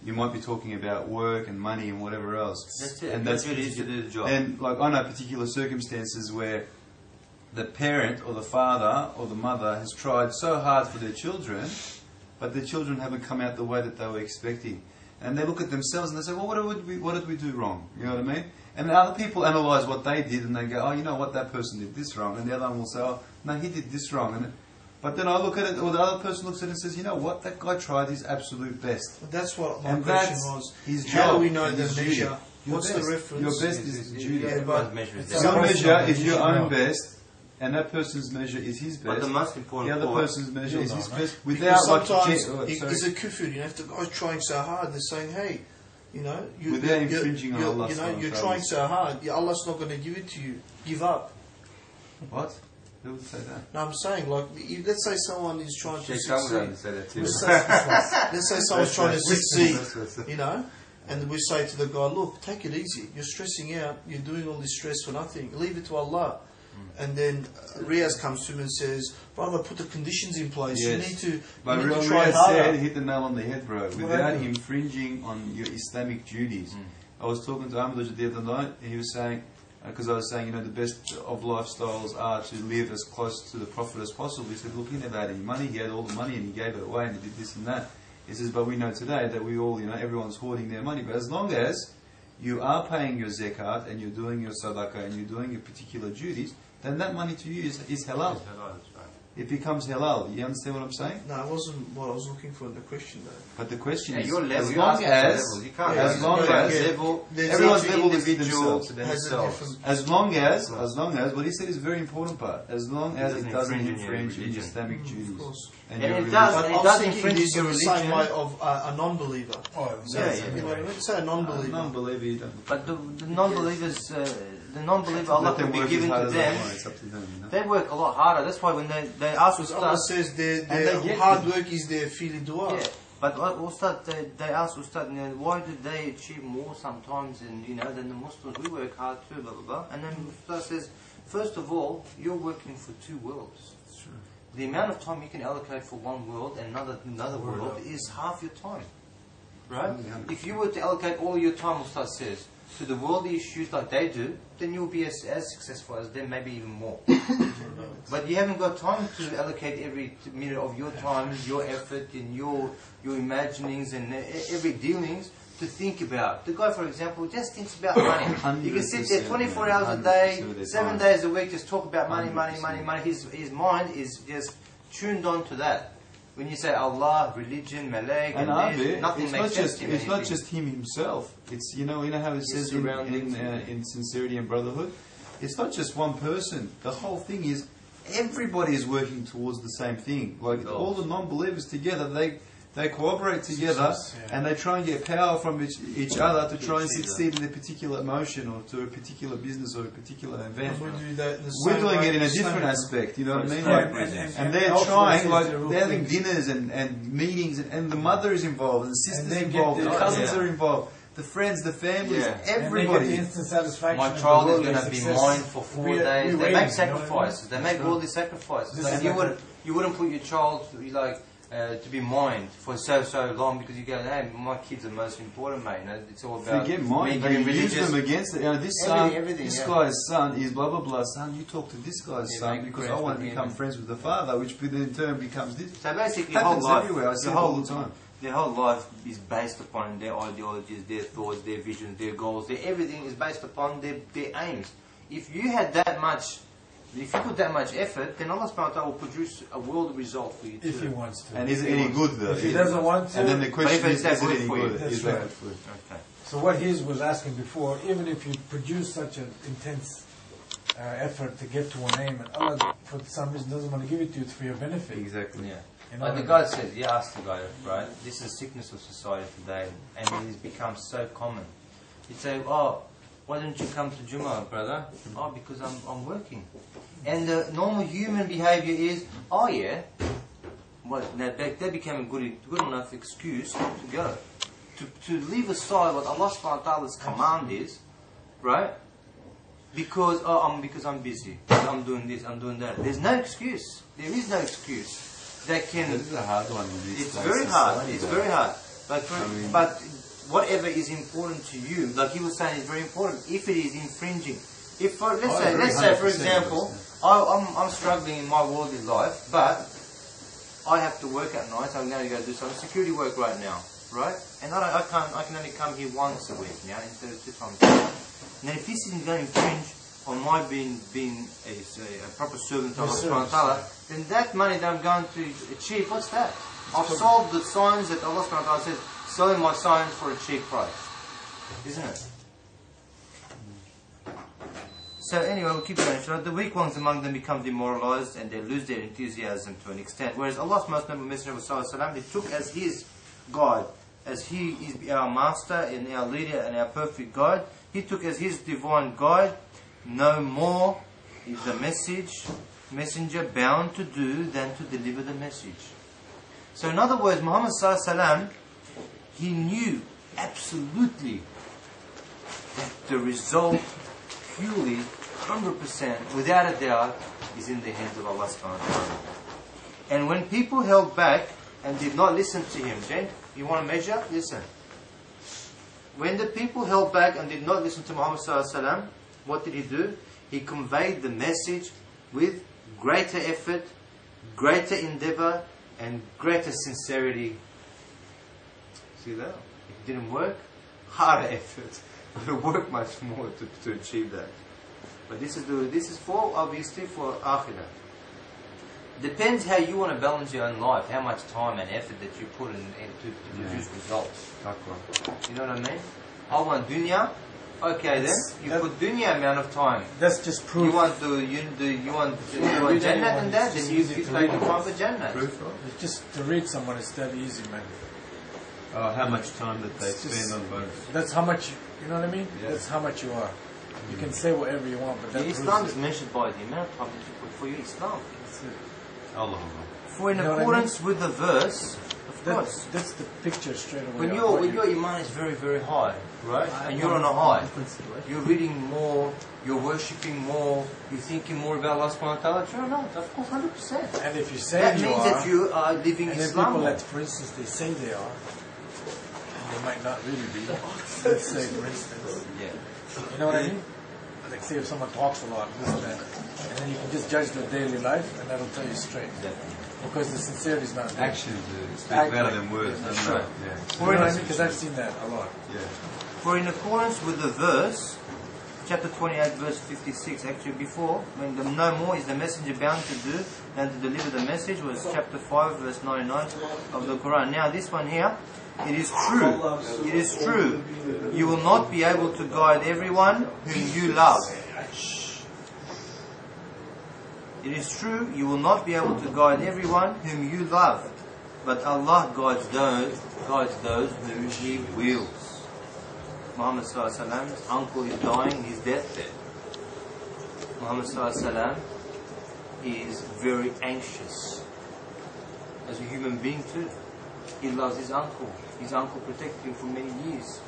you might be talking about work and money and whatever else. That's it. And that's what it is to do the job. And like I know particular circumstances where the parent or the father or the mother has tried so hard for their children, but their children haven't come out the way that they were expecting. And they look at themselves and they say, well, what did we do wrong? You know what I mean? And other people analyse what they did and they go, oh, you know what, that person did this wrong. And the other one will say, oh, no, he did this wrong. But then I look at it, or the other person looks at it and says, you know what, that guy tried his absolute best. But that's what my and question was. His How job do we know the measure? What's the reference? Your best is duty. Yeah, but your measure is your own best, and that person's measure is his best. But the most important the other person's measure is his best. Without sometimes it's a kufr, if the guy's trying so hard, they're saying, hey, without infringing on Allah. You're trying so hard, Allah's not going to give it to you. Give up. What? Who would say that? No, I'm saying, let's say someone is trying to succeed. Say that too. Let's say someone's trying to succeed, and we say to the guy, look, take it easy. You're stressing out. You're doing all this stress for nothing. Leave it to Allah. And then Riaz comes to him and says, brother, put the conditions in place. Yes. You need to try harder. Said, hit the nail on the head, bro. Without infringing on your Islamic duties. I was talking to Ahmed the other night, and he was saying, because I was saying, the best of lifestyles are to live as close to the Prophet as possible. He said, look, he never had any money. He had all the money and he gave it away and he did this and that. He says, but we know today that we all, everyone's hoarding their money. But as long as you are paying your zakat and you're doing your sadaqah and you're doing your particular duties, then that money to you is halal. It becomes halal. You understand what I'm saying? No, it wasn't what I was looking for in the question, though. But the question is, your level, everyone's level is themselves. As long as, what he said is a very important part. As long as it doesn't infringe in Islamic duties. And it doesn't infringe your religion. The same way of a non-believer. Say a non-believer. Non-believer, you don't. But the non-believers, Allah can be given to them. They work a lot harder. That's why when they ask Ustad, Allah says their hard work is their fili dua. Yeah. But Ustad, they ask Ustad, why do they achieve more sometimes than the Muslims? We work hard too, blah blah blah. And then Ustad says, first of all, you're working for two worlds. True. The amount of time you can allocate for one world and another world is half your time. Right? If you were to allocate all your time, Ustad says, to the worldly issues like they do, then you'll be as successful as them, maybe even more. But you haven't got time to allocate every minute of your time, your effort, and your imaginings and every dealings to think about. The guy, for example, just thinks about money. You can sit there 24 hours a day, 7 days a week, just talk about money. His mind is just tuned on to that. When you say Allah, religion, Malay, nothing makes sense to him. It's not just him himself. It's how it says in Sincerity and Brotherhood. It's not just one person. The whole thing is everybody is working towards the same thing. Like all the non-believers together, they cooperate together and they try and get power from each other to try and succeed in a particular emotion or to a particular business or a particular event. We're doing it in a different aspect, you know what I mean? And they're trying, they're having dinners and meetings and the mother is involved and the sister's involved, the cousins are involved. The friends, the families, everybody. The instant satisfaction. My child is going to be mine for 4 days. They make sacrifices. They make all these sacrifices. Like you wouldn't put your child to be mined for so long because you go, hey, my kids are most important, mate. It's all about forget mine. They use them against it. This guy's son is blah blah blah. Son, you talk to this guy's son because I want to become friends with the father, which in turn becomes this. So basically, happens everywhere. I see it all the time. Their whole life is based upon their ideologies, their thoughts, their visions, their goals. Everything is based upon their aims. If you put that much effort, then Allah subhanahu wa ta'ala will produce a world result for you too. If He wants to. And is it any good though? If He doesn't want to. And then the question is it any good? That's right. Okay. So what he was asking before, even if you produce such an intense effort to get to one aim, and Allah for some reason doesn't want to give it to you, it's for your benefit. Exactly. Yeah. Like the guy says, you ask the guy, right, this is sickness of society today, and it has become so common. You'd say, oh, why don't you come to Jummah, brother? Oh, because I'm working. And the normal human behavior is, oh yeah, well, that became a good enough excuse to go. To leave aside what Allah subhanahu wa ta'ala's command is, right? Because I'm busy, I'm doing this, I'm doing that. There's no excuse. There is no excuse. This is a hard one. It's very hard. It's very hard. Like, but whatever is important to you, like he was saying, is very important. If it is infringing, if let's say for example, I'm struggling in my worldly life, but I have to work at night. So I'm going to go do some security work right now, right? And I can only come here once a week now instead of 2 times a week. Now, if this isn't going to infringe on my being a proper servant of Allah subhanahu wa ta'ala, then that money that I'm going to achieve, what's that? I've sold the signs that Allah subhanahu wa ta'ala says, selling my signs for a cheap price. Isn't it? So anyway, we'll keep going. So the weak ones among them become demoralized and they lose their enthusiasm to an extent. Whereas Allah's most noble Messenger of Allah, He took as His guide, as He is our master and our leader and our perfect guide, He took as His divine guide, no more is the messenger bound to do than to deliver the message. So in other words, Muhammad Sallallahu Alaihi Wasallam, he knew absolutely that the result purely, 100%, without a doubt, is in the hands of Allah subhanahu wa ta'ala. And when people held back and did not listen to him, Jen, you want to measure? Listen. When the people held back and did not listen to Muhammad sallallahu alaihi wasallam, what did he do? He conveyed the message with greater effort, greater endeavor, and greater sincerity. See that? If it didn't work, harder effort. It'll work much more to achieve that. But this is for, obviously, for akhirah. Depends how you want to balance your own life, how much time and effort that you put in to produce results. You know what I mean? I want dunya. Okay, then you put dunya amount of time. That's just proof. You want Jannah and that, then you take the time for Jannah. Just to read someone is that easy, man. How much time that they spend on both. That's how much, you know what I mean? Yeah. That's how much you are. You can say whatever you want, but that Islam is measured by the amount of time that you put for your Islam. Allah. For in accordance with the verse, of course. That's the picture straight away. When your iman is very, very high, right? And you're on a high, you're reading more, you're worshipping more, you're thinking more about Allah subhanahu wa ta'ala, sure or not? Of course, 100%. And if you say that means that you are living and Islam. And people that, for instance, they say they are, they might not really be. Let's say, for instance. Yeah. You know what I mean? Like, say if someone talks a lot, this and that, and then you can just judge their daily life, and that'll tell you straight. Because the sincerity is not there. Actions speak louder than words. That's right. You know what I mean? Because I've seen that a lot. Yeah. For in accordance with the verse, chapter 28, verse 56, actually before, when the no more is the messenger bound to do than to deliver the message, was chapter 5, verse 99 of the Quran. Now this one here, it is true, you will not be able to guide everyone whom you love. It is true, you will not be able to guide everyone whom you love, but Allah guides those whom He wills. Muhammad sallallahu alaihi wasallam's uncle is dying, his deathbed. Muhammad sallallahu alaihi wasallam is very anxious as a human being too. He loves his uncle. His uncle protected him for many years.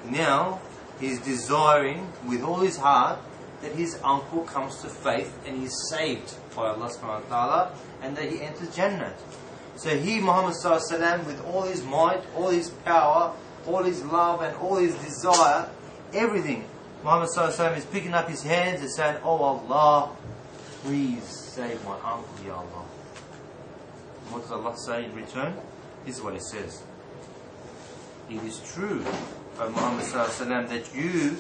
Now, he's desiring with all his heart that his uncle comes to faith and he's saved by Allah subhanahu wa ta'ala and that he enters Jannah. So he, Muhammad sallallahu alaihi wasallam, with all his might, all his power, all his love and all his desire, everything, Muhammad sallallahu alaihi wasallam is picking up his hands and saying, "Oh Allah, please save my uncle, Ya Allah." What does Allah say in return? This is what He says. It is true, O Muhammad sallallahu alaihi wasallam, that you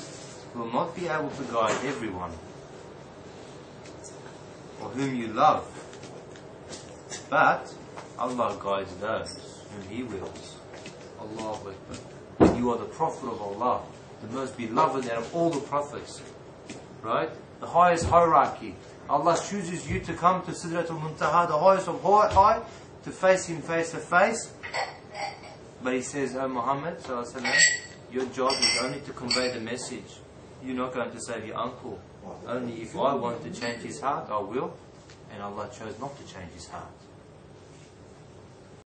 will not be able to guide everyone or whom you love, but Allah guides those whom He wills. Allahu Akbar. You are the Prophet of Allah, the most beloved out of all the prophets, right? The highest hierarchy. Allah chooses you to come to Sidratul Muntaha, the highest of high, to face Him face to face. But He says, "O Muhammad sallallahu alaihi wasallam, your job is only to convey the message. You're not going to save your uncle. Only if I want to change his heart, I will." And Allah chose not to change his heart.